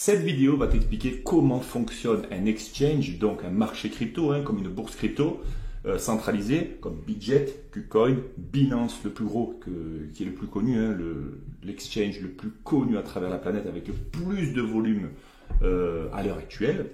Cette vidéo va t'expliquer comment fonctionne un exchange, donc un marché crypto, comme une bourse crypto centralisée, comme Bitget, KuCoin, Binance, le plus gros, qui est le plus connu, l'exchange le plus connu à travers la planète avec le plus de volume à l'heure actuelle.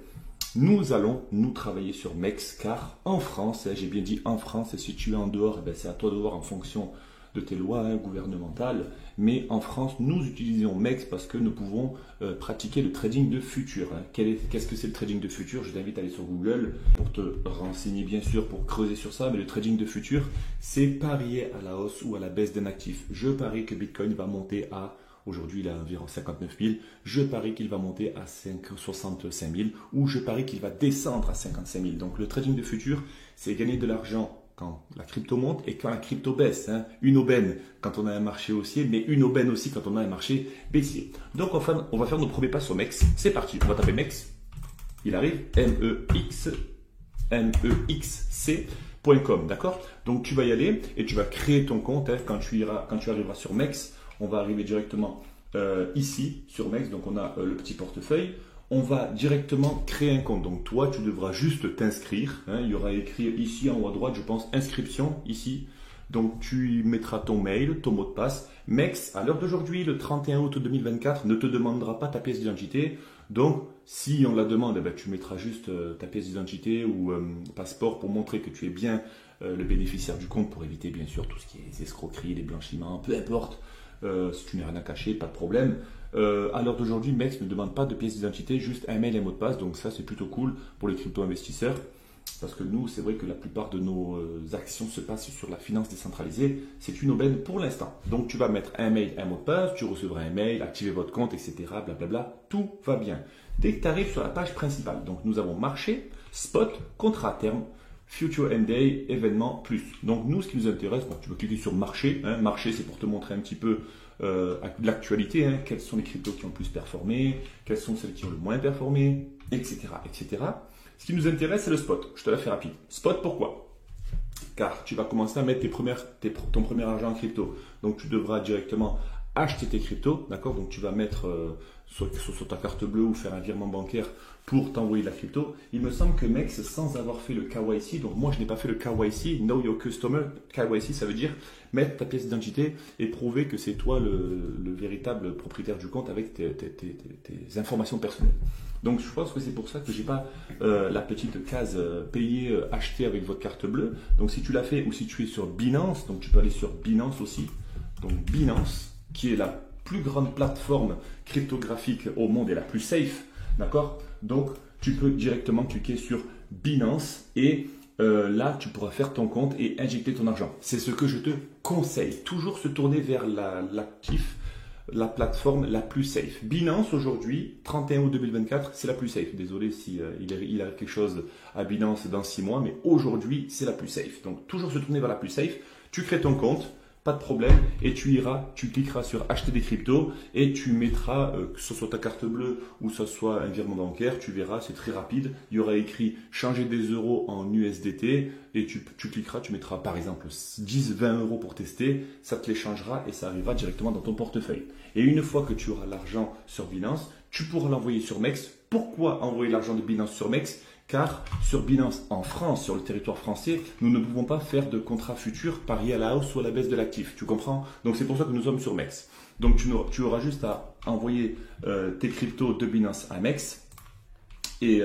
Nous allons nous travailler sur MEX, car en France, j'ai bien dit en France, et si tu es en dehors, c'est à toi de voir en fonction de tes lois gouvernementales, mais en France, nous utilisons MEX parce que nous pouvons pratiquer le trading de futur. Qu'est-ce que c'est le trading de futur? Je t'invite à aller sur Google pour te renseigner, bien sûr, pour creuser sur ça, mais le trading de futur, c'est parier à la hausse ou à la baisse d'un actif. Je parie que Bitcoin va monter à, aujourd'hui il est à environ 59 000, je parie qu'il va monter à 65 000 ou je parie qu'il va descendre à 55 000. Donc le trading de futur, c'est gagner de l'argent quand la crypto monte et quand la crypto baisse. Une aubaine quand on a un marché haussier, mais une aubaine aussi quand on a un marché baissier. Donc on va faire nos premiers pas sur MEX. C'est parti, on va taper MEX. Il arrive, mexc.com, d'accord? Donc tu vas y aller et tu vas créer ton compte. Quand tu arriveras sur MEX, on va arriver directement ici sur MEX. Donc on a le petit portefeuille. On va directement créer un compte. Donc toi, tu devras juste t'inscrire. Il y aura écrit ici en haut à droite, je pense, inscription ici. Donc tu mettras ton mail, ton mot de passe. MEX, à l'heure d'aujourd'hui, le 31 août 2024, ne te demandera pas ta pièce d'identité. Donc si on la demande, tu mettras juste ta pièce d'identité ou passeport pour montrer que tu es bien le bénéficiaire du compte, pour éviter bien sûr tout ce qui est les escroqueries, les blanchiments, peu importe. Si tu n'as rien à cacher, pas de problème. À l'heure d'aujourd'hui, MEX ne demande pas de pièce d'identité, juste un mail et un mot de passe. Donc ça, c'est plutôt cool pour les crypto-investisseurs. Parce que nous, c'est vrai que la plupart de nos actions se passent sur la finance décentralisée. C'est une aubaine pour l'instant. Donc tu vas mettre un mail, un mot de passe, tu recevras un mail, activer votre compte, etc. Blablabla. Tout va bien. Dès que tu arrives sur la page principale, donc nous avons marché, spot, contrat à terme, Future Day, événement, plus. Donc nous, ce qui nous intéresse, tu vas cliquer sur marché. Marché, c'est pour te montrer un petit peu l'actualité. Quelles sont les cryptos qui ont le plus performé, quelles sont celles qui ont le moins performé, etc. etc. Ce qui nous intéresse, c'est le spot. Je te la fais rapide. Spot, pourquoi? Car tu vas commencer à mettre ton premier argent en crypto. Donc tu devras directement acheter tes cryptos, d'accord? Donc tu vas mettre sur ta carte bleue ou faire un virement bancaire pour t'envoyer de la crypto. Il me semble que MEX, sans avoir fait le KYC, donc moi je n'ai pas fait le KYC, Know Your Customer. KYC, ça veut dire mettre ta pièce d'identité et prouver que c'est toi le véritable propriétaire du compte avec tes informations personnelles. Donc je pense que c'est pour ça que j'ai pas la petite case payer, acheter avec votre carte bleue. Donc si tu l'as fait ou si tu es sur Binance, donc tu peux aller sur Binance aussi. Donc Binance, qui est la plus grande plateforme cryptographique au monde et la plus safe, d'accord? Donc tu peux directement cliquer sur Binance et là tu pourras faire ton compte et injecter ton argent. C'est ce que je te conseille. Toujours se tourner vers l'actif, la plateforme la plus safe. Binance aujourd'hui, 31 août 2024, c'est la plus safe. Désolé si il arrive quelque chose à Binance dans 6 mois, mais aujourd'hui c'est la plus safe. Donc toujours se tourner vers la plus safe. Tu crées ton compte. Pas de problème, et tu cliqueras sur acheter des cryptos et tu mettras, que ce soit ta carte bleue ou que ce soit un virement bancaire, tu verras, c'est très rapide. Il y aura écrit changer des euros en USDT et tu cliqueras, tu mettras par exemple 10-20 euros pour tester, ça te les changera et ça arrivera directement dans ton portefeuille. Et une fois que tu auras l'argent sur Binance, tu pourras l'envoyer sur MEX. Pourquoi envoyer l'argent de Binance sur MEX? Car sur Binance, en France, sur le territoire français, nous ne pouvons pas faire de contrat futur parier à la hausse ou à la baisse de l'actif. Tu comprends? Donc c'est pour ça que nous sommes sur MEX. Donc tu auras juste à envoyer tes cryptos de Binance à MEX et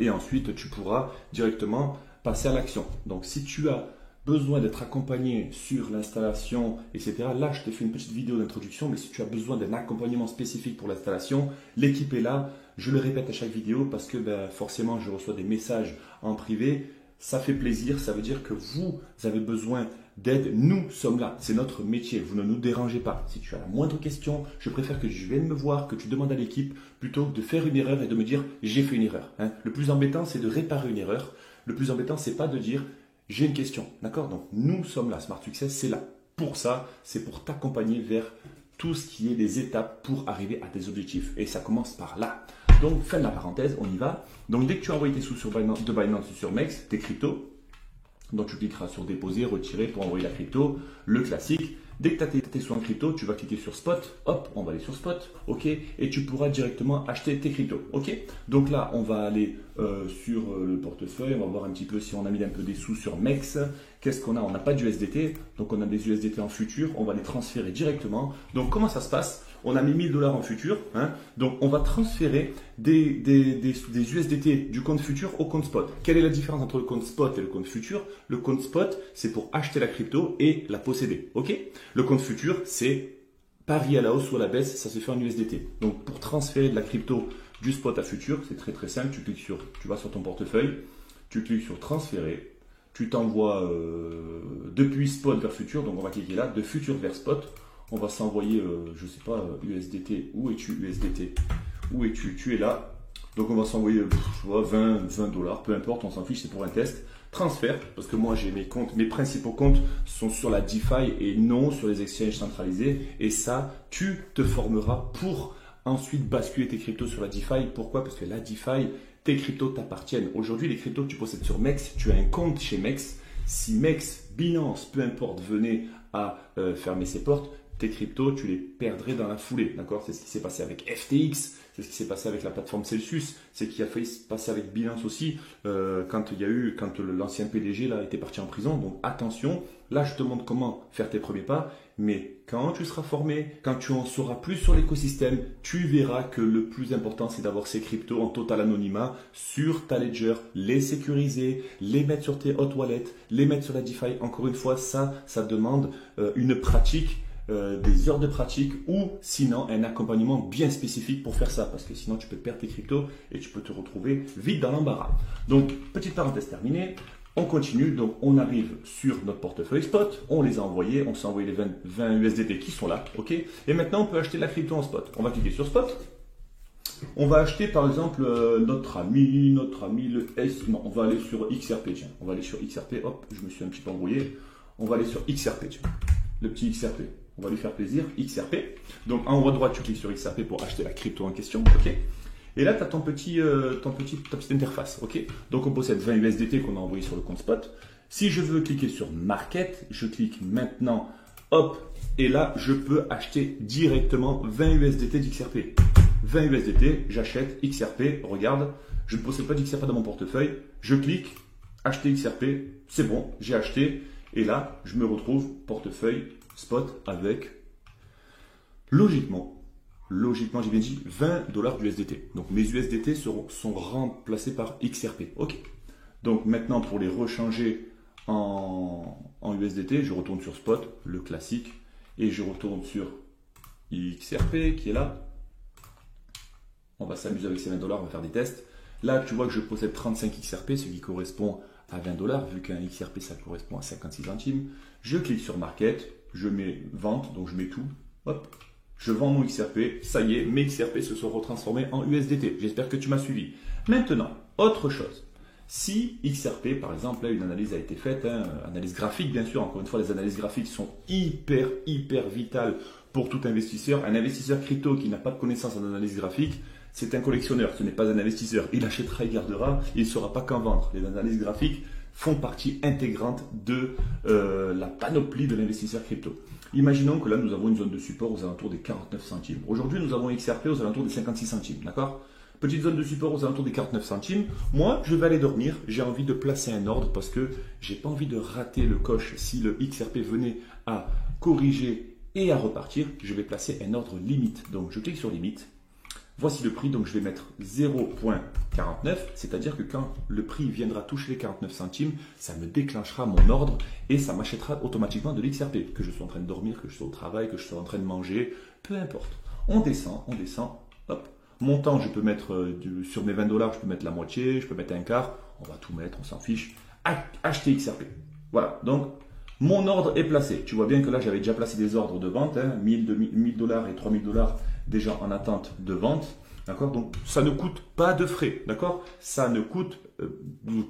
ensuite tu pourras directement passer à l'action. Donc si tu as besoin d'être accompagné sur l'installation, etc. Là, je t'ai fait une petite vidéo d'introduction, mais si tu as besoin d'un accompagnement spécifique pour l'installation, l'équipe est là. Je le répète à chaque vidéo parce que forcément, je reçois des messages en privé. Ça fait plaisir, ça veut dire que vous avez besoin d'aide. Nous sommes là, c'est notre métier. Vous ne nous dérangez pas. Si tu as la moindre question, je préfère que tu viennes me voir, que tu demandes à l'équipe, plutôt que de faire une erreur et de me dire « j'ai fait une erreur ». Le plus embêtant, c'est de réparer une erreur. Le plus embêtant, c'est pas de dire « j'ai une question ». D'accord? Donc, nous sommes là. Smart Success, c'est là. Pour ça, c'est pour t'accompagner vers tout ce qui est des étapes pour arriver à tes objectifs. Et ça commence par là. Donc, fin de la parenthèse, on y va. Donc, dès que tu as envoyé tes sous de Binance sur MEX, tes cryptos, donc tu cliqueras sur déposer, retirer pour envoyer la crypto, le classique. Dès que tu as tes sous en crypto, tu vas cliquer sur Spot. Hop, on va aller sur Spot. OK. Et tu pourras directement acheter tes cryptos. OK. Donc là, on va aller sur le portefeuille. On va voir un petit peu si on a mis un peu des sous sur MEX. Qu'est-ce qu'on a? On n'a pas d'USDT. Donc on a des USDT en futur. On va les transférer directement. Donc comment ça se passe? On a mis 1000 $ en futur. Hein. Donc on va transférer des USDT du compte futur au compte spot. Quelle est la différence entre le compte spot et le compte futur? Le compte spot, c'est pour acheter la crypto et la posséder. OK? Le compte futur, c'est pari à la hausse ou à la baisse, ça se fait en USDT. Donc pour transférer de la crypto du spot à futur, c'est très très simple. Tu vas sur ton portefeuille, tu cliques sur transférer, tu t'envoies depuis spot vers futur. Donc on va cliquer là, de futur vers spot. On va s'envoyer, je ne sais pas, USDT. Où es-tu, USDT? Où es-tu? Tu es là. Donc on va s'envoyer, je vois, 20 $, peu importe, on s'en fiche, c'est pour un test. Transfert, parce que moi j'ai mes comptes, mes principaux comptes sont sur la DeFi et non sur les exchanges centralisés. Et ça, tu te formeras pour ensuite basculer tes cryptos sur la DeFi. Pourquoi? Parce que la DeFi, tes cryptos t'appartiennent. Aujourd'hui, les cryptos que tu possèdes sur MEX, tu as un compte chez MEX. Si MEX, Binance, peu importe, venait à fermer ses portes, tes cryptos, tu les perdrais dans la foulée, d'accord? C'est ce qui s'est passé avec FTX, c'est ce qui s'est passé avec la plateforme Celsius, c'est ce qui a failli se passer avec Binance aussi, quand l'ancien PDG là était parti en prison. Donc attention, là je te montre comment faire tes premiers pas, mais quand tu seras formé, quand tu en sauras plus sur l'écosystème, tu verras que le plus important c'est d'avoir ces cryptos en total anonymat sur ta ledger, les sécuriser, les mettre sur tes hot wallets, les mettre sur la DeFi. Encore une fois, ça demande une pratique. Des heures de pratique ou sinon un accompagnement bien spécifique pour faire ça, parce que sinon tu peux perdre tes cryptos et tu peux te retrouver vite dans l'embarras. Donc petite parenthèse terminée, on continue. Donc on arrive sur notre portefeuille spot, on les a envoyés, on s'est envoyé les 20 USDT qui sont là, ok. Et maintenant on peut acheter la crypto en spot. On va cliquer sur spot. On va acheter par exemple notre ami le S. Non, on va aller sur XRP. Tiens, on va aller sur XRP. Hop, je me suis un petit peu embrouillé. On va aller sur XRP. Tiens. Le petit XRP. On va lui faire plaisir, XRP. Donc en haut à droite, tu cliques sur XRP pour acheter la crypto en question. Ok. Et là, tu as ta petite interface. Ok. Donc on possède 20 USDT qu'on a envoyé sur le compte spot. Si je veux cliquer sur Market, je clique maintenant, hop, et là, je peux acheter directement 20 USDT d'XRP. 20 USDT, j'achète XRP, regarde, je ne possède pas d'XRP dans mon portefeuille. Je clique, acheter XRP, c'est bon, j'ai acheté. Et là, je me retrouve portefeuille spot avec, logiquement, j'ai bien dit 20 $ d'USDT. Donc mes USDT sont remplacés par XRP. Ok. Donc maintenant, pour les rechanger en USDT, je retourne sur spot, le classique, et je retourne sur XRP qui est là. On va s'amuser avec ces 20 $, on va faire des tests. Là, tu vois que je possède 35 XRP, ce qui correspond à 20 $, vu qu'un XRP, ça correspond à 56 centimes. Je clique sur Market, je mets vente, donc je mets tout, hop, je vends mon XRP, ça y est, mes XRP se sont retransformés en USDT. J'espère que tu m'as suivi. Maintenant, autre chose. Si XRP, par exemple, là, une analyse a été faite, analyse graphique, bien sûr, encore une fois, les analyses graphiques sont hyper vitales pour tout investisseur. Un investisseur crypto qui n'a pas de connaissance en analyse graphique, c'est un collectionneur, ce n'est pas un investisseur. Il achètera, il gardera, il ne saura pas qu'en vendre. Les analyses graphiques font partie intégrante de la panoplie de l'investisseur crypto. Imaginons que là, nous avons une zone de support aux alentours des 49 centimes. Aujourd'hui, nous avons XRP aux alentours des 56 centimes, d'accord? Petite zone de support aux alentours des 49 centimes. Moi, je vais aller dormir. J'ai envie de placer un ordre parce que j'ai pas envie de rater le coche. Si le XRP venait à corriger et à repartir, je vais placer un ordre limite. Donc, je clique sur limite. Voici le prix, donc je vais mettre 0,49, c'est-à-dire que quand le prix viendra toucher les 49 centimes, ça me déclenchera mon ordre et ça m'achètera automatiquement de l'XRP, que je sois en train de dormir, que je sois au travail, que je sois en train de manger, peu importe. On descend, hop. Montant, je peux mettre, sur mes 20 $, je peux mettre la moitié, je peux mettre un quart, on va tout mettre, on s'en fiche. Acheter XRP. Voilà, donc mon ordre est placé. Tu vois bien que là, j'avais déjà placé des ordres de vente, 1000 $ et 3000 $ déjà en attente de vente, d'accord? Donc ça ne coûte pas de frais, d'accord? Ça ne coûte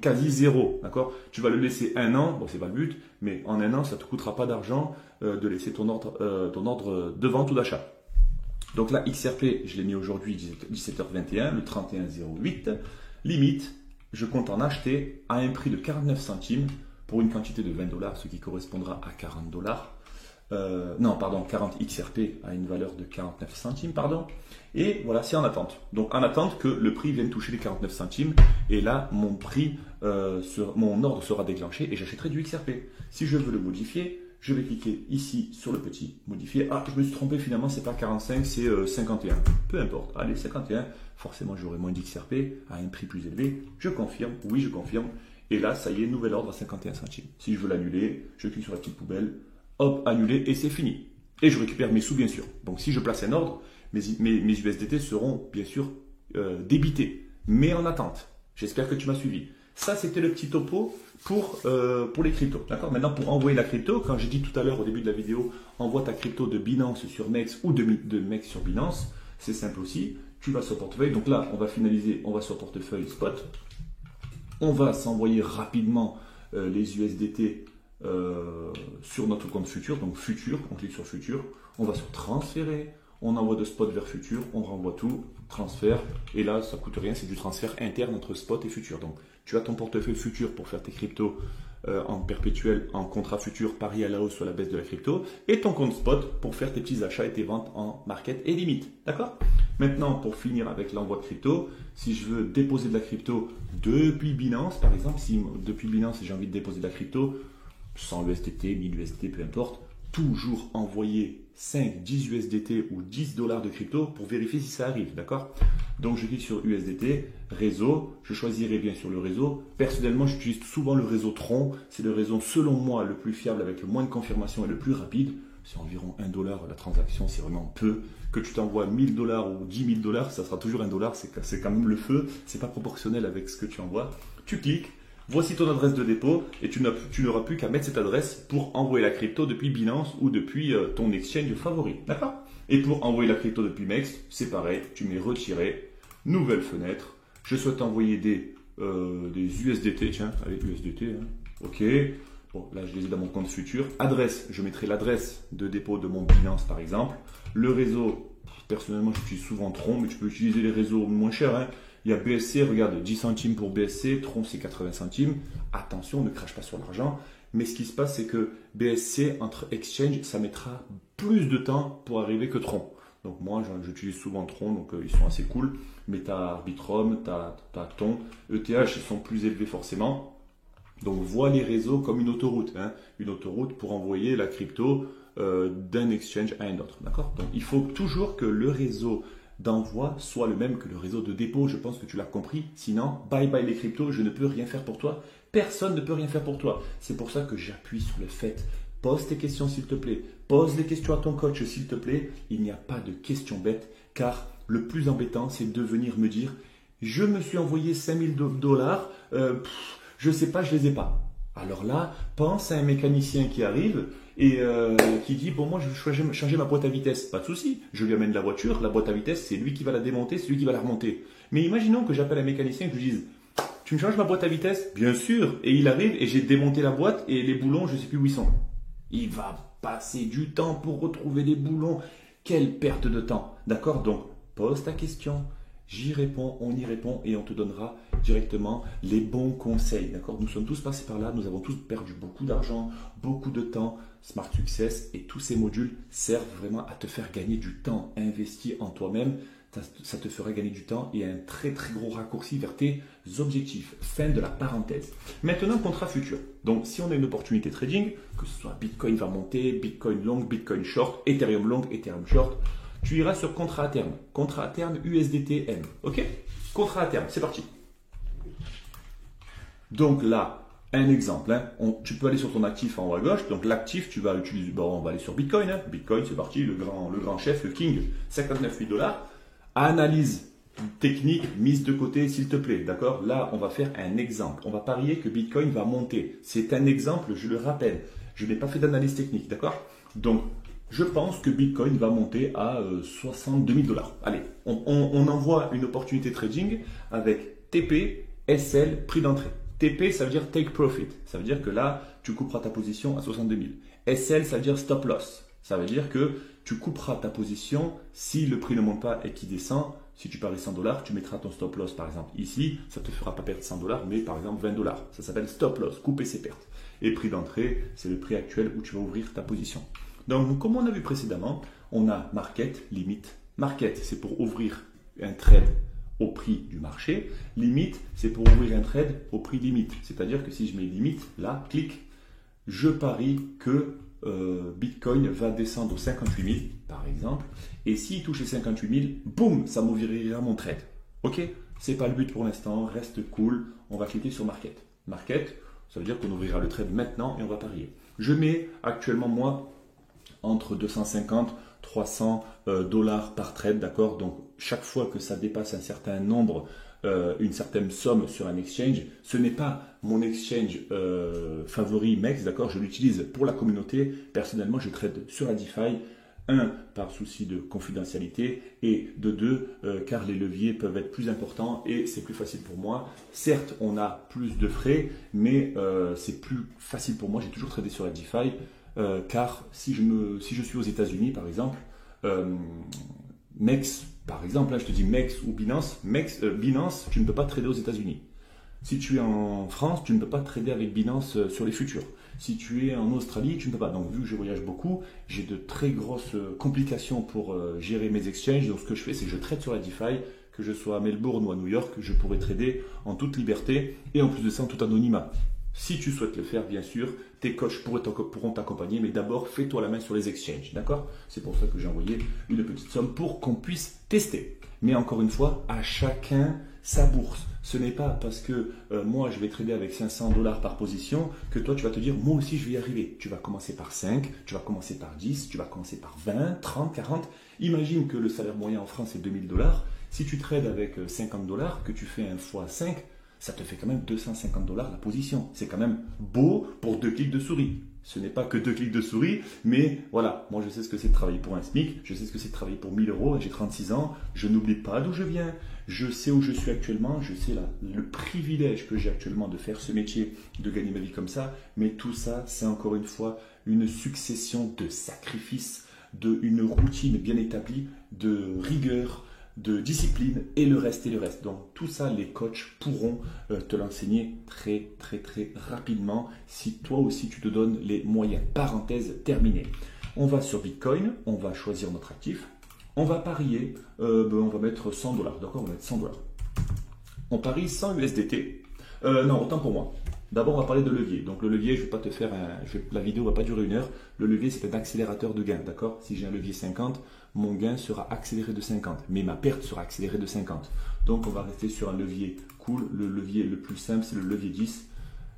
quasi zéro, d'accord? Tu vas le laisser un an, bon c'est pas le but, mais en un an ça ne te coûtera pas d'argent de laisser ton ordre de vente ou d'achat. Donc là XRP, je l'ai mis aujourd'hui 17h21, le 31,08, limite, je compte en acheter à un prix de 49 centimes pour une quantité de 20 $, ce qui correspondra à 40 $. non, pardon, 40 XRP à une valeur de 49 centimes, pardon. Et voilà, c'est en attente. Donc en attente que le prix vienne toucher les 49 centimes. Et là, mon mon ordre sera déclenché et j'achèterai du XRP. Si je veux le modifier, je vais cliquer ici sur le petit modifier. Ah, je me suis trompé finalement, c'est pas 45, c'est 51. Peu importe. Allez, 51. Forcément, j'aurai moins d'XRP à un prix plus élevé. Je confirme. Oui, je confirme. Et là, ça y est, nouvel ordre à 51 centimes. Si je veux l'annuler, je clique sur la petite poubelle. Hop, annuler et c'est fini. Et je récupère mes sous, bien sûr. Donc, si je place un ordre, mes USDT seront, bien sûr, débités. Mais en attente. J'espère que tu m'as suivi. Ça, c'était le petit topo pour les cryptos. D'accord? Maintenant, pour envoyer la crypto, quand j'ai dit tout à l'heure au début de la vidéo, envoie ta crypto de Binance sur MEX ou de MEX sur Binance, c'est simple aussi. Tu vas sur portefeuille. Donc là, on va finaliser, on va sur portefeuille spot. On va s'envoyer rapidement les USDT sur notre compte futur. Donc futur, on clique sur futur. On va sur transférer. On envoie de spot vers futur, on renvoie tout, transfert, et là ça ne coûte rien, c'est du transfert interne entre spot et futur. Donc tu as ton portefeuille futur pour faire tes cryptos en perpétuel, en contrat futur, pari à la hausse ou à la baisse de la crypto, et ton compte spot pour faire tes petits achats et tes ventes en market et limite. D'accord? Maintenant, pour finir avec l'envoi de crypto, si je veux déposer de la crypto depuis Binance, par exemple, si depuis Binance j'ai envie de déposer de la crypto, 100 USDT, 1000 USDT, peu importe, toujours envoyer 5, 10 USDT ou 10 dollars de crypto pour vérifier si ça arrive, d'accord? Donc je clique sur USDT, réseau, je choisirai bien sûr le réseau. Personnellement, j'utilise souvent le réseau Tron, c'est le réseau selon moi le plus fiable avec le moins de confirmation et le plus rapide. C'est environ 1 dollar la transaction, c'est vraiment peu. Que tu t'envoies 1000 dollars ou 10 000 dollars, ça sera toujours 1 dollar, c'est quand même le feu, c'est pas proportionnel avec ce que tu envoies. Tu cliques. Voici ton adresse de dépôt et tu n'auras plus qu'à mettre cette adresse pour envoyer la crypto depuis Binance ou depuis ton exchange favori. D'accord? Et pour envoyer la crypto depuis MEX, c'est pareil. Tu mets retirer, nouvelle fenêtre. Je souhaite envoyer des USDT. Tiens, avec USDT. Hein. OK. Bon, là, je les ai dans mon compte futur. Adresse, je mettrai l'adresse de dépôt de mon Binance par exemple. Le réseau, personnellement, j'utilise souvent Tron, mais tu peux utiliser les réseaux moins chers. Hein. Il y a BSC, regarde, 10 centimes pour BSC, Tron c'est 80 centimes. Attention, ne crache pas sur l'argent. Mais ce qui se passe, c'est que BSC, entre exchange, ça mettra plus de temps pour arriver que Tron. Donc moi, j'utilise souvent Tron, donc ils sont assez cool. Mais tu as Arbitrum, tu as Ton, ETH, ils sont plus élevés forcément. Donc vois les réseaux comme une autoroute. Hein. Une autoroute pour envoyer la crypto d'un exchange à un autre. D'accord? Donc il faut toujours que le réseau d'envoi soit le même que le réseau de dépôt. Je pense que tu l'as compris. Sinon, bye bye les cryptos, je ne peux rien faire pour toi. Personne ne peut rien faire pour toi. C'est pour ça que j'appuie sur le fait. Pose tes questions s'il te plaît. Pose les questions à ton coach s'il te plaît. Il n'y a pas de questions bêtes car le plus embêtant, c'est de venir me dire je me suis envoyé 5000 dollars, je ne sais pas, je ne les ai pas. Alors là, pense à un mécanicien qui arrive et qui dit bon moi je veux changer ma boîte à vitesse, pas de souci, je lui amène la voiture, la boîte à vitesse c'est lui qui va la démonter, c'est lui qui va la remonter. Mais imaginons que j'appelle un mécanicien et que je lui dise tu me changes ma boîte à vitesse? Bien sûr, et il arrive et j'ai démonté la boîte et les boulons je ne sais plus où ils sont. Il va passer du temps pour retrouver les boulons, quelle perte de temps, d'accord? Donc pose ta question. J'y réponds, on y répond et on te donnera directement les bons conseils. D'accord? Nous sommes tous passés par là, nous avons tous perdu beaucoup d'argent, beaucoup de temps. Smart Success et tous ces modules servent vraiment à te faire gagner du temps. Investi en toi-même, ça te fera gagner du temps et un très très gros raccourci vers tes objectifs. Fin de la parenthèse. Maintenant, contrat futur. Donc, si on a une opportunité trading, que ce soit Bitcoin va monter, Bitcoin long, Bitcoin short, Ethereum long, Ethereum short, tu iras sur contrat à terme. Contrat à terme USDT-M. OK? Contrat à terme, c'est parti. Donc là, un exemple. Hein, tu peux aller sur ton actif en haut à gauche. Donc l'actif, tu vas utiliser. Bon, on va aller sur Bitcoin. Hein. Bitcoin, c'est parti. Le grand chef, le king. 59 000 dollars. Analyse technique mise de côté, s'il te plaît. D'accord? Là, on va faire un exemple. On va parier que Bitcoin va monter. C'est un exemple, je le rappelle. Je n'ai pas fait d'analyse technique. D'accord? Donc, je pense que Bitcoin va monter à 62 000 dollars. Allez, on envoie une opportunité trading avec TP, SL, prix d'entrée. TP, ça veut dire take profit. Ça veut dire que là, tu couperas ta position à 62 000. SL, ça veut dire stop loss. Ça veut dire que tu couperas ta position si le prix ne monte pas et qu'il descend. Si tu paries 100 dollars, tu mettras ton stop loss par exemple ici. Ça ne te fera pas perdre 100 dollars, mais par exemple 20 dollars. Ça s'appelle stop loss, couper ses pertes. Et prix d'entrée, c'est le prix actuel où tu vas ouvrir ta position. Donc, comme on a vu précédemment, on a market, limite. Market, c'est pour ouvrir un trade au prix du marché. Limite, c'est pour ouvrir un trade au prix limite. C'est-à-dire que si je mets limite, là, clic, je parie que Bitcoin va descendre aux 58 000, par exemple. Et s'il touche les 58 000, boum, ça m'ouvrira mon trade. Ok? C'est pas le but pour l'instant, reste cool. On va cliquer sur Market. Market, ça veut dire qu'on ouvrira le trade maintenant et on va parier. Je mets actuellement, moi, entre 250 300 dollars par trade, d'accord? Donc, chaque fois que ça dépasse un certain nombre, une certaine somme sur un exchange, ce n'est pas mon exchange favori MEX, d'accord? Je l'utilise pour la communauté. Personnellement, je trade sur la DeFi. Un, par souci de confidentialité, et de deux, car les leviers peuvent être plus importants et c'est plus facile pour moi. Certes, on a plus de frais, mais c'est plus facile pour moi. J'ai toujours tradé sur la DeFi, car si je suis aux États-Unis, par exemple, MEX, par exemple, là je te dis MEX ou Binance, Binance, tu ne peux pas trader aux États-Unis. Si tu es en France, tu ne peux pas trader avec Binance sur les futurs. Si tu es en Australie, tu ne peux pas. Donc, vu que je voyage beaucoup, j'ai de très grosses complications pour gérer mes exchanges. Donc, ce que je fais, c'est que je trade sur la DeFi, que je sois à Melbourne ou à New York, je pourrais trader en toute liberté et en plus de ça, en tout anonymat. Si tu souhaites le faire, bien sûr, tes coachs pourront t'accompagner, mais d'abord, fais-toi la main sur les exchanges, d'accord? C'est pour ça que j'ai envoyé une petite somme pour qu'on puisse tester. Mais encore une fois, à chacun sa bourse. Ce n'est pas parce que moi, je vais trader avec 500 dollars par position que toi, tu vas te dire, moi aussi, je vais y arriver. Tu vas commencer par 5, tu vas commencer par 10, tu vas commencer par 20, 30, 40. Imagine que le salaire moyen en France est 2000 dollars. Si tu trades avec 50 dollars, que tu fais un fois 5, ça te fait quand même 250 dollars la position. C'est quand même beau pour 2 clics de souris. Ce n'est pas que 2 clics de souris, mais voilà, moi je sais ce que c'est de travailler pour un SMIC, je sais ce que c'est de travailler pour 1000 euros, j'ai 36 ans, je n'oublie pas d'où je viens, je sais où je suis actuellement, je sais le privilège que j'ai actuellement de faire ce métier, de gagner ma vie comme ça, mais tout ça, c'est encore une fois une succession de sacrifices, une routine bien établie, de rigueur, de discipline et le reste. Donc tout ça, les coachs pourront te l'enseigner très rapidement si toi aussi tu te donnes les moyens. Parenthèse terminée. On va sur Bitcoin, on va choisir notre actif, on va parier, on va mettre 100 dollars, d'accord? On va mettre 100 dollars. On parie 100 USDT. Non, autant pour moi. D'abord, on va parler de levier. Donc, le levier, je vais pas te faire la vidéo ne va pas durer 1 heure. Le levier, c'est un accélérateur de gain, d'accord? Si j'ai un levier 50, mon gain sera accéléré de 50, mais ma perte sera accélérée de 50. Donc, on va rester sur un levier cool. Le levier le plus simple, c'est le levier 10.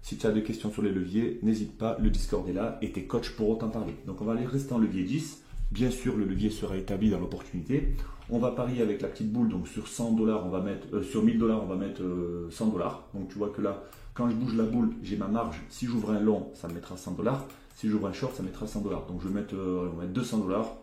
Si tu as des questions sur les leviers, n'hésite pas, le Discord est là et tes coachs pourront t'en parler. Donc, on va aller rester en levier 10. Bien sûr, le levier sera établi dans l'opportunité. On va parier avec la petite boule. Donc, sur 100 dollars, on va mettre, sur 1000 dollars, on va mettre 100 dollars. Donc, tu vois que là, quand je bouge la boule, j'ai ma marge. Si j'ouvre un long, ça me mettra 100 dollars. Si j'ouvre un short, ça me mettra 100 dollars. Donc, je vais mettre, on va mettre 200 dollars.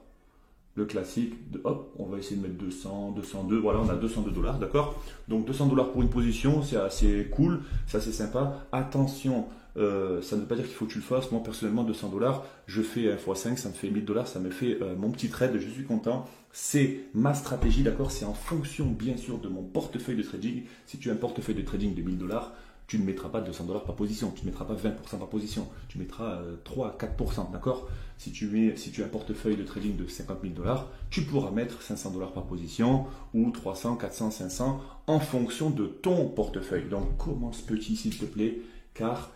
Le classique, hop, on va essayer de mettre 200, 202. Voilà, on a 202 dollars, d'accord? Donc, 200 dollars pour une position, c'est assez cool, c'est assez sympa. Attention, ça ne veut pas dire qu'il faut que tu le fasses. Moi, personnellement, 200 dollars, je fais 1 x 5, ça me fait 1000 dollars, ça me fait mon petit trade, je suis content. C'est ma stratégie, d'accord? C'est en fonction, bien sûr, de mon portefeuille de trading. Si tu as un portefeuille de trading de 1000 dollars, tu ne mettras pas 200 dollars par position, tu ne mettras pas 20% par position, tu mettras 3 à 4%, d'accord? Si tu as un portefeuille de trading de 50 000 dollars, tu pourras mettre 500 dollars par position ou 300, 400, 500 en fonction de ton portefeuille. Donc, commence petit, s'il te plaît, car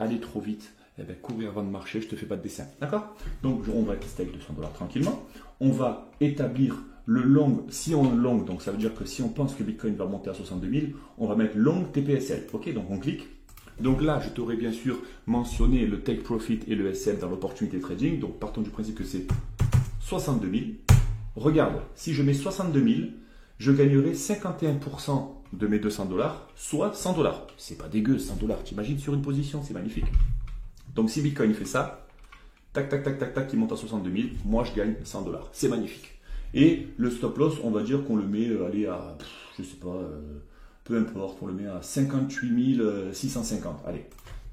aller trop vite, courir avant de marcher, je ne te fais pas de dessin, d'accord? Donc, on va tester avec 200 dollars tranquillement. On va établir le long, si on long, donc ça veut dire que si on pense que Bitcoin va monter à 62 000, on va mettre long TPSL. Ok, donc on clique. Donc là, je t'aurais bien sûr mentionné le take profit et le SM dans l'opportunité trading. Donc partons du principe que c'est 62 000. Regarde, si je mets 62 000, je gagnerai 51% de mes 200 dollars, soit 100 dollars. C'est pas dégueu, 100 dollars. T'imagines sur une position, c'est magnifique. Donc si Bitcoin fait ça, tac, tac, tac, tac, tac, il monte à 62 000, moi je gagne 100 dollars. C'est magnifique. Et le stop loss, on va dire qu'on le met allez, à, je sais pas, peu importe, on le met à 58 650. Allez,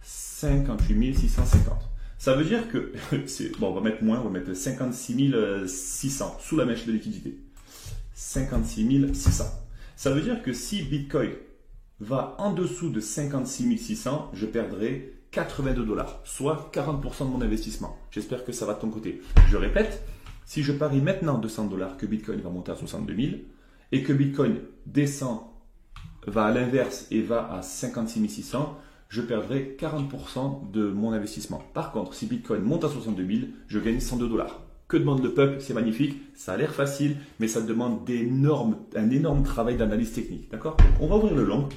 58 650. Ça veut dire que, bon, on va mettre moins, on va mettre 56 600 sous la mèche de liquidité. 56 600. Ça veut dire que si Bitcoin va en dessous de 56 600, je perdrai 82 $, soit 40% de mon investissement. J'espère que ça va de ton côté. Je répète, si je parie maintenant 200 $ que Bitcoin va monter à 62 000 et que Bitcoin descend, va à l'inverse et va à 56 600, je perdrai 40% de mon investissement. Par contre, si Bitcoin monte à 62 000, je gagne 102 $. Que demande le peuple? C'est magnifique, ça a l'air facile, mais ça demande un énorme travail d'analyse technique. D'accord? On va ouvrir le long,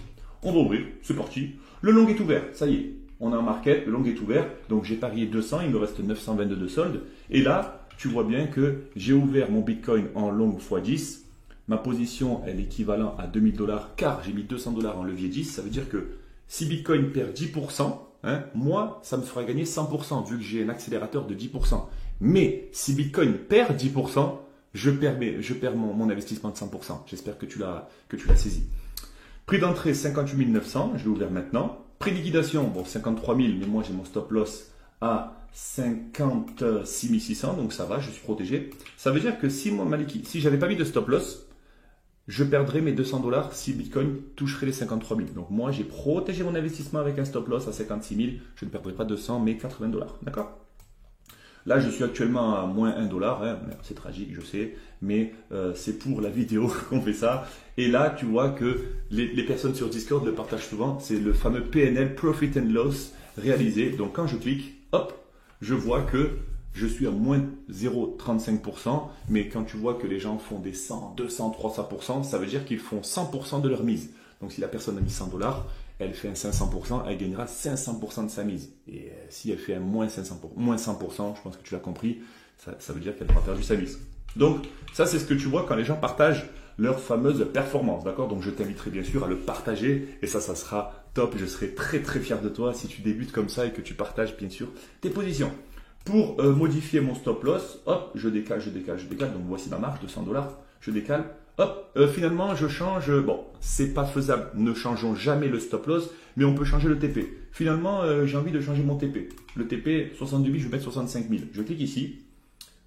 on va ouvrir, c'est parti. Le long est ouvert, ça y est, on a un market, le long est ouvert, donc j'ai parié 200, il me reste 922 de solde. Et là, tu vois bien que j'ai ouvert mon Bitcoin en long x 10. Ma position est équivalente à 2000 $, car j'ai mis 200 $ en levier 10. Ça veut dire que si Bitcoin perd 10%, moi, ça me fera gagner 100%, vu que j'ai un accélérateur de 10%. Mais si Bitcoin perd 10%, je perds mon investissement de 100%. J'espère que tu l'as saisi. Prix d'entrée 58 900, je l'ai ouvert maintenant. Prix de liquidation, bon 53 000, mais moi j'ai mon stop loss à 56 600, donc ça va, je suis protégé. Ça veut dire que si j'avais pas mis de stop loss, je perdrais mes 200 $ si Bitcoin toucherait les 53 000. Donc moi, j'ai protégé mon investissement avec un stop loss à 56 000. Je ne perdrai pas 200, mais 80 $. D'accord? Là, je suis actuellement à moins 1 $. C'est tragique, je sais, mais c'est pour la vidéo qu'on fait ça. Et là, tu vois que les personnes sur Discord le partagent souvent. C'est le fameux PNL, Profit and Loss, réalisé. Donc quand je clique, hop, je vois que je suis à moins 0,35%, mais quand tu vois que les gens font des 100, 200, 300%, ça veut dire qu'ils font 100% de leur mise. Donc si la personne a mis 100 $, elle fait un 500%, elle gagnera 500% de sa mise. Et si elle fait un moins 100%, je pense que tu l'as compris, ça veut dire qu'elle aura perdu sa mise. Donc ça, c'est ce que tu vois quand les gens partagent leur fameuse performance. D'accord? Donc je t'inviterai bien sûr à le partager et ça sera top. Je serai très très fier de toi si tu débutes comme ça et que tu partages bien sûr tes positions. Pour modifier mon stop loss, hop, je décale. Donc voici ma marge, 200 $. Je décale. Hop, finalement, je change. Bon, c'est pas faisable. Ne changeons jamais le stop loss, mais on peut changer le TP. Finalement, j'ai envie de changer mon TP. Le TP, 62 000, je vais mettre 65 000. Je clique ici.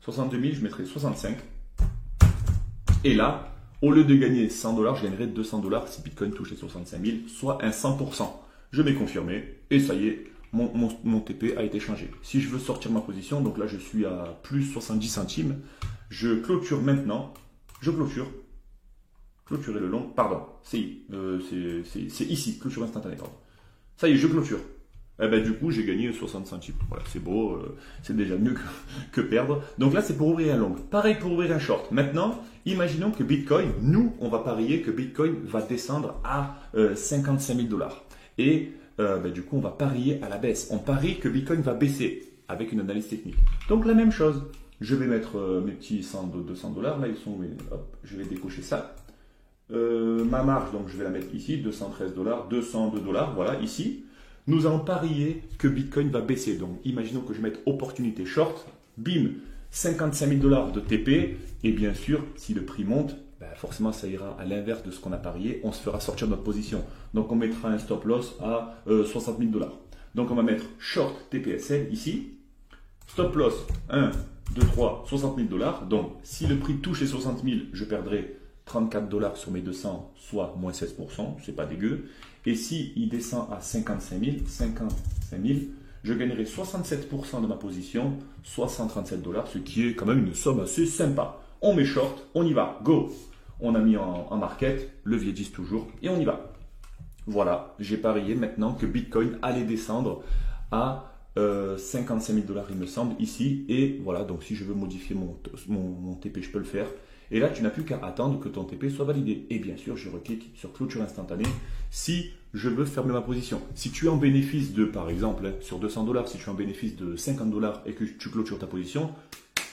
62 000, je mettrai 65. Et là, au lieu de gagner 100 $, je gagnerai 200 $ si Bitcoin touche les 65 000, soit un 100%. Je mets confirmé et ça y est. Mon TP a été changé. Si je veux sortir ma position, donc là je suis à plus 70 centimes, je clôture maintenant. Je clôture. Clôturer le long. Pardon, c'est ici. Clôture instantanée. Pardon. Ça y est, je clôture. Eh ben, du coup, j'ai gagné 60 centimes. Voilà, c'est beau. C'est déjà mieux que perdre. Donc là, c'est pour ouvrir un long. Pareil pour ouvrir un short. Maintenant, imaginons que Bitcoin, nous, on va parier que Bitcoin va descendre à 55 000 $. Et du coup, on va parier à la baisse. On parie que Bitcoin va baisser avec une analyse technique. Donc, la même chose. Je vais mettre mes petits 200 $. Là, ils sont. Hop, je vais décocher ça. Ma marge, donc je vais la mettre ici. 213 $, 202 $. Voilà, ici. Nous allons parier que Bitcoin va baisser. Donc, imaginons que je mette opportunité short. Bim, 55 000 $ de TP. Et bien sûr, si le prix monte, forcément, ça ira à l'inverse de ce qu'on a parié. On se fera sortir de notre position. Donc, on mettra un stop loss à 60 000 $. Donc, on va mettre short TPSL ici. Stop loss 1, 2, 3, 60 000 $. Donc, si le prix touche les 60 000, je perdrai 34 $ sur mes 200, soit moins 16%. C'est pas dégueu. Et si il descend à 55 000, je gagnerai 67% de ma position, soit 137 $, ce qui est quand même une somme assez sympa. On met short, on y va, go! On a mis en market, levier 10 toujours, et on y va. Voilà, j'ai parié maintenant que Bitcoin allait descendre à 55 000 $, il me semble, ici. Et voilà, donc si je veux modifier mon TP, je peux le faire. Et là, tu n'as plus qu'à attendre que ton TP soit validé. Et bien sûr, je reclique sur clôture instantanée si je veux fermer ma position. Si tu es en bénéfice de, par exemple, sur 200 $, si tu es en bénéfice de 50 $ et que tu clôtures ta position,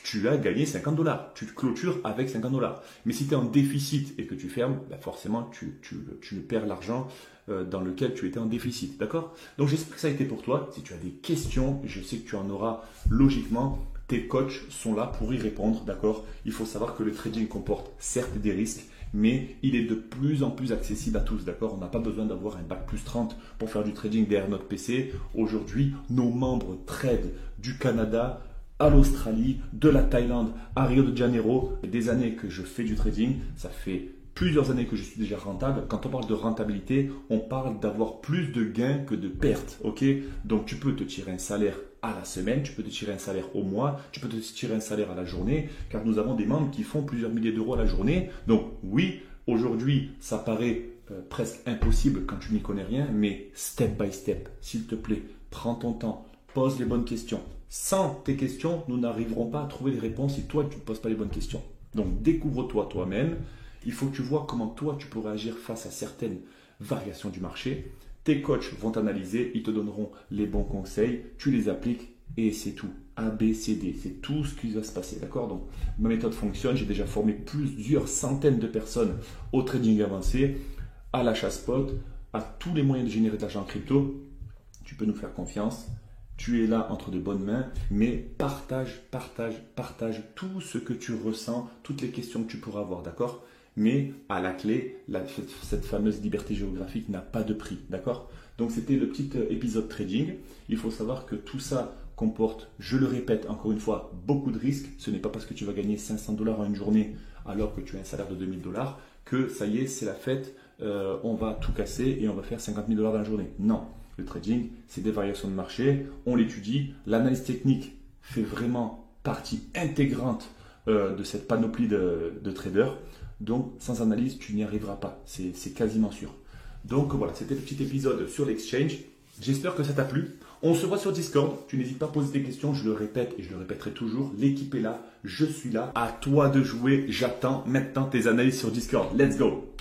tu as gagné 50 $. Tu clôtures avec 50 $. Mais si tu es en déficit et que tu fermes, forcément, tu perds l'argent dans lequel tu étais en déficit. D'accord? Donc, j'espère que ça a été pour toi. Si tu as des questions, je sais que tu en auras logiquement. Tes coachs sont là pour y répondre. D'accord? Il faut savoir que le trading comporte certes des risques, mais il est de plus en plus accessible à tous. D'accord? On n'a pas besoin d'avoir un bac plus 30 pour faire du trading derrière notre PC. Aujourd'hui, nos membres tradent du Canada à l'Australie, de la Thaïlande, à Rio de Janeiro. Des années que je fais du trading, ça fait plusieurs années que je suis déjà rentable. Quand on parle de rentabilité, on parle d'avoir plus de gains que de pertes. Ok? Donc tu peux te tirer un salaire à la semaine, tu peux te tirer un salaire au mois, tu peux te tirer un salaire à la journée, car nous avons des membres qui font plusieurs milliers d'euros à la journée. Donc oui, aujourd'hui, ça paraît presque impossible quand tu n'y connais rien, mais step by step, s'il te plaît, prends ton temps, pose les bonnes questions. Sans tes questions, nous n'arriverons pas à trouver les réponses si toi, tu ne poses pas les bonnes questions. Donc découvre-toi toi-même. Il faut que tu vois comment toi, tu pourrais agir face à certaines variations du marché. Tes coachs vont t'analyser, ils te donneront les bons conseils, tu les appliques et c'est tout. A, B, C, D, c'est tout ce qui va se passer, d'accord? Donc, ma méthode fonctionne, j'ai déjà formé plusieurs centaines de personnes au trading avancé, à l'achat spot, à tous les moyens de générer de l'argent en crypto. Tu peux nous faire confiance, tu es là entre de bonnes mains, mais partage tout ce que tu ressens, toutes les questions que tu pourras avoir, d'accord? Mais à la clé, cette fameuse liberté géographique n'a pas de prix, d'accord? Donc c'était le petit épisode trading. Il faut savoir que tout ça comporte, je le répète encore une fois, beaucoup de risques. Ce n'est pas parce que tu vas gagner 500 $ en une journée alors que tu as un salaire de 2000 $ que ça y est, c'est la fête, on va tout casser et on va faire 50 000 $ dans la journée. Non, le trading, c'est des variations de marché, on l'étudie. L'analyse technique fait vraiment partie intégrante de cette panoplie de traders. Donc, sans analyse, tu n'y arriveras pas. C'est quasiment sûr. Donc, voilà, c'était le petit épisode sur l'exchange. J'espère que ça t'a plu. On se voit sur Discord. Tu n'hésites pas à poser tes questions. Je le répète et je le répéterai toujours. L'équipe est là. Je suis là. À toi de jouer. J'attends maintenant tes analyses sur Discord. Let's go!